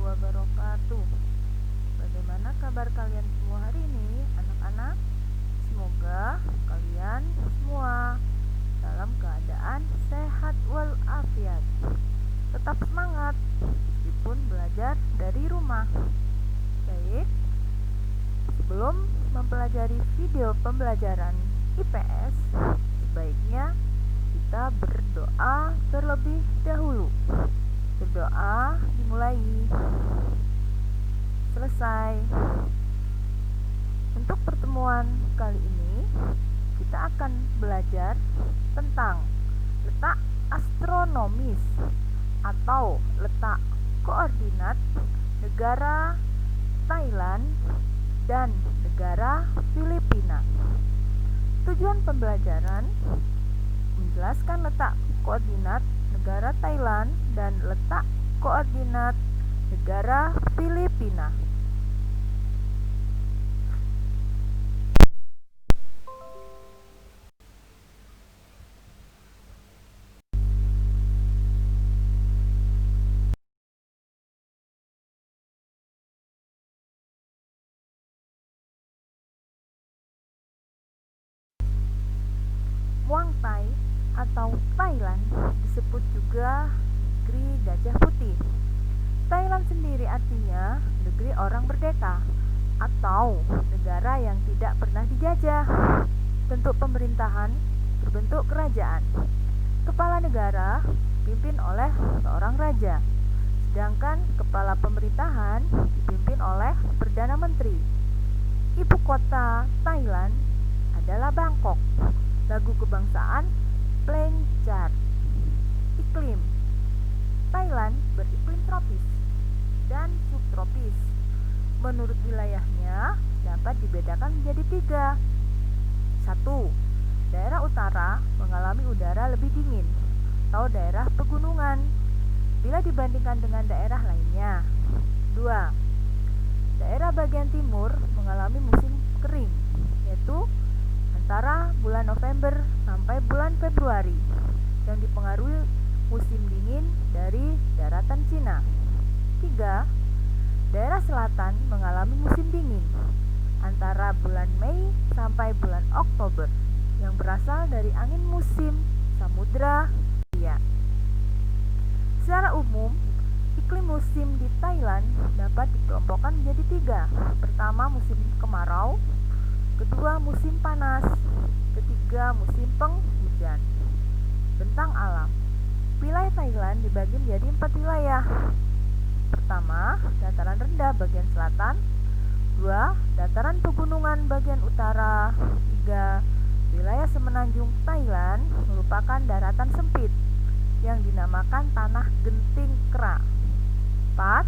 wabarakatuh. Bagaimana kabar kalian semua hari ini, anak-anak? Semoga kalian semua dalam keadaan sehat walafiat. Tetap semangat meskipun belajar dari rumah. Baik, sebelum mempelajari video pembelajaran IPS, sebaiknya kita berdoa terlebih dahulu. Berdoa dimulai. Selesai. Untuk pertemuan kali ini, kita akan belajar tentang letak astronomis atau letak koordinat negara Thailand dan negara Filipina. Tujuan pembelajaran menjelaskan letak koordinat negara Thailand dan letak koordinat negara Filipina. Muang Thai atau Thailand disebut juga negeri gajah putih. Thailand sendiri artinya negeri orang merdeka atau negara yang tidak pernah dijajah. Bentuk pemerintahan berbentuk kerajaan. Kepala negara dipimpin oleh seorang raja, sedangkan kepala pemerintahan dipimpin oleh Perdana Menteri. Ibu kota Thailand adalah Bangkok. Lagu kebangsaan Plenchart. Iklim Thailand beriklim tropis dan subtropis. Menurut wilayahnya dapat dibedakan menjadi 3. 1. Daerah utara mengalami udara lebih dingin atau daerah pegunungan bila dibandingkan dengan daerah lainnya. 2. Daerah bagian timur mengalami musim kering, yaitu antara bulan November sampai bulan Februari, yang dipengaruhi musim dingin dari daratan Cina. 3. Daerah selatan mengalami musim dingin antara bulan Mei sampai bulan Oktober, yang berasal dari angin musim Samudra Hindia. Secara umum, iklim musim di Thailand dapat dikelompokkan menjadi 3. Pertama, musim kemarau. Kedua, musim panas. Ketiga, musim penghujan. Bentang alam. Wilayah Thailand dibagi menjadi 4 wilayah. Pertama, dataran rendah bagian selatan. 2. Dataran pegunungan bagian utara. 3. Wilayah semenanjung Thailand merupakan daratan sempit yang dinamakan tanah genting kera. 4.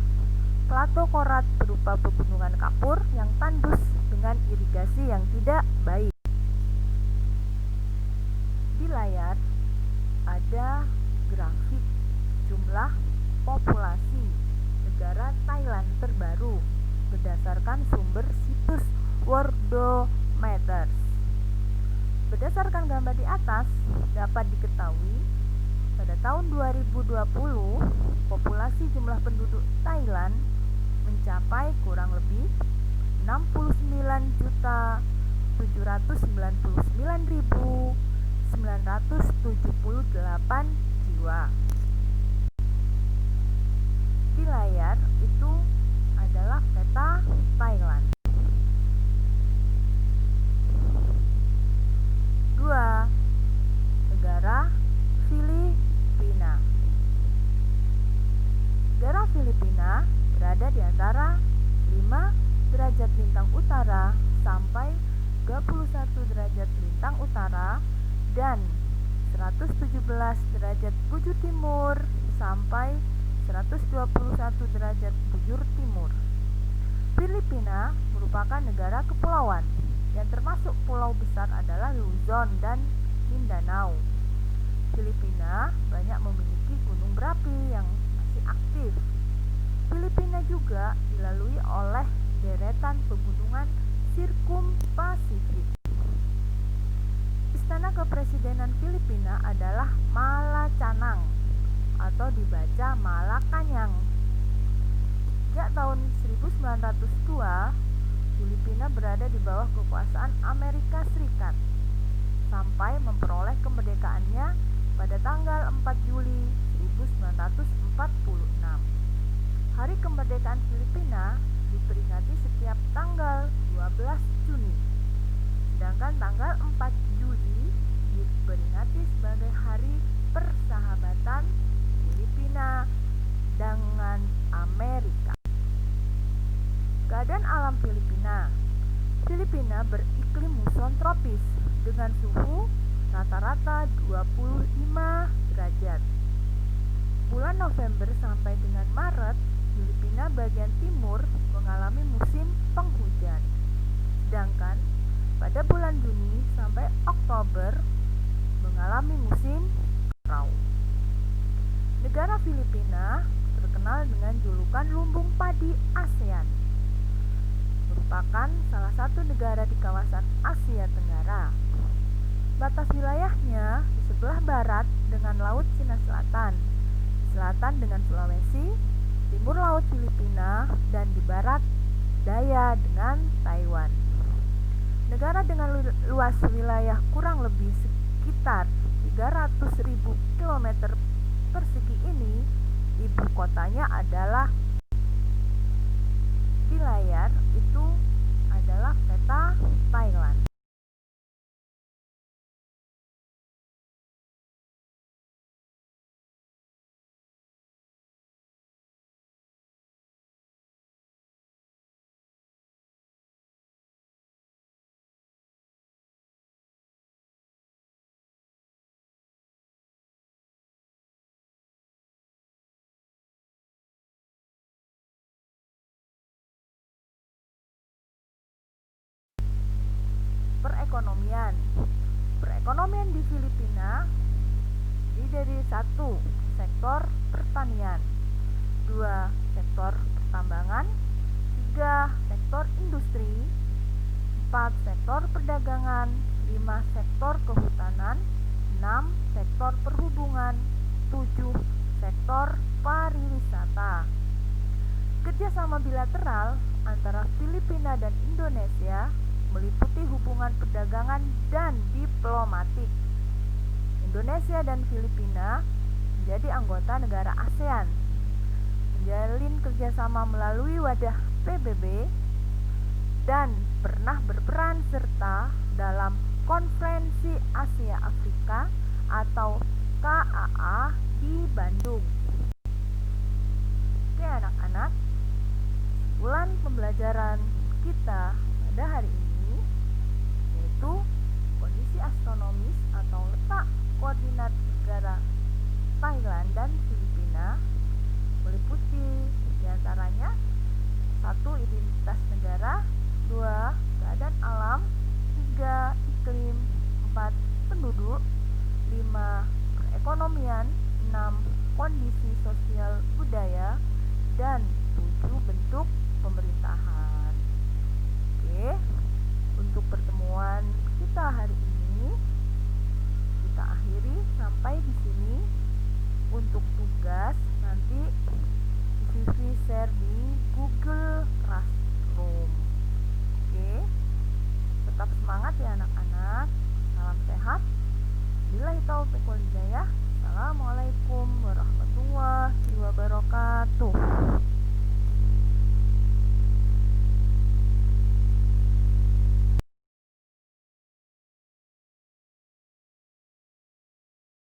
Plato korat berupa pegunungan kapur yang tandus dengan irigasi yang tidak baik. Di layar ada grafik jumlah populasi negara Thailand terbaru berdasarkan sumber situs Worldometers. Berdasarkan gambar di atas, dapat diketahui pada tahun 2020 populasi jumlah penduduk Thailand mencapai kurang lebih 69.999.978 jiwa. Di layar itu adalah peta Thailand. 2. Negara Filipina. Negara Filipina berada di antara 5 derajat lintang utara sampai 21 derajat lintang utara dan 117 derajat bujur timur sampai 121 derajat bujur timur. Filipina merupakan negara kepulauan yang termasuk pulau besar adalah Luzon dan Mindanao. Filipina banyak memiliki gunung berapi yang masih aktif. Filipina juga dilalui oleh deretan pegunungan Sirkumpasifik. Istana Kepresidenan Filipina adalah Malacanang atau dibaca Malacanang. Sejak tahun 1902, Filipina berada di bawah kekuasaan Amerika Serikat sampai memperoleh kemerdekaannya pada tanggal 4 Juli 1946. Hari kemerdekaan Filipina diperingati setiap tanggal 12 Juni, sedangkan tanggal 4 Juli diperingati sebagai Hari Persahabatan Filipina dengan Amerika. Keadaan alam Filipina. Filipina beriklim muson tropis dengan suhu rata-rata 25 derajat. Bulan November sampai dengan Maret, Filipina bagian timur mengalami musim penghujan. Sedangkan pada bulan Juni sampai Oktober mengalami musim kemarau. Negara Filipina terkenal dengan julukan lumbung padi ASEAN. Merupakan salah satu negara di kawasan Asia Tenggara. Batas wilayahnya di sebelah barat dengan Laut Cina Selatan, di selatan dengan Sulawesi, timur Laut Filipina, dan di barat daya dengan Taiwan. Negara dengan luas wilayah kurang lebih sekitar 300.000 km persegi ini, ibu kotanya adalah di layar itu adalah peta Thailand. Perekonomian. Perekonomian di Filipina terdiri dari 1. Sektor pertanian, 2. Sektor pertambangan, 3. Sektor industri, 4. Sektor perdagangan, 5. Sektor kehutanan, 6. Sektor perhubungan, 7. Sektor pariwisata. Kerjasama bilateral antara Filipina dan Indonesia meliputi hubungan perdagangan dan diplomatik. Indonesia dan Filipina menjadi anggota negara ASEAN, menjalin kerjasama melalui wadah PBB, dan pernah berperan serta dalam Konferensi Asia Afrika atau KAA di Bandung. Oke anak-anak, bulan pembelajaran kita pada hari ini yaitu kondisi astronomis atau letak koordinat negara Thailand dan Filipina, meliputi diantaranya 1. Identitas negara, 2. Keadaan alam, 3. Iklim, 4. Penduduk, 5. Perekonomian, 6. Kondisi sosial budaya, dan 7. Bentuk pemerintahan. Oke, untuk pertemuan kita hari ini kita akhiri sampai di sini. Untuk tugas nanti Vivi share di Google Classroom. Oke, tetap semangat ya anak-anak.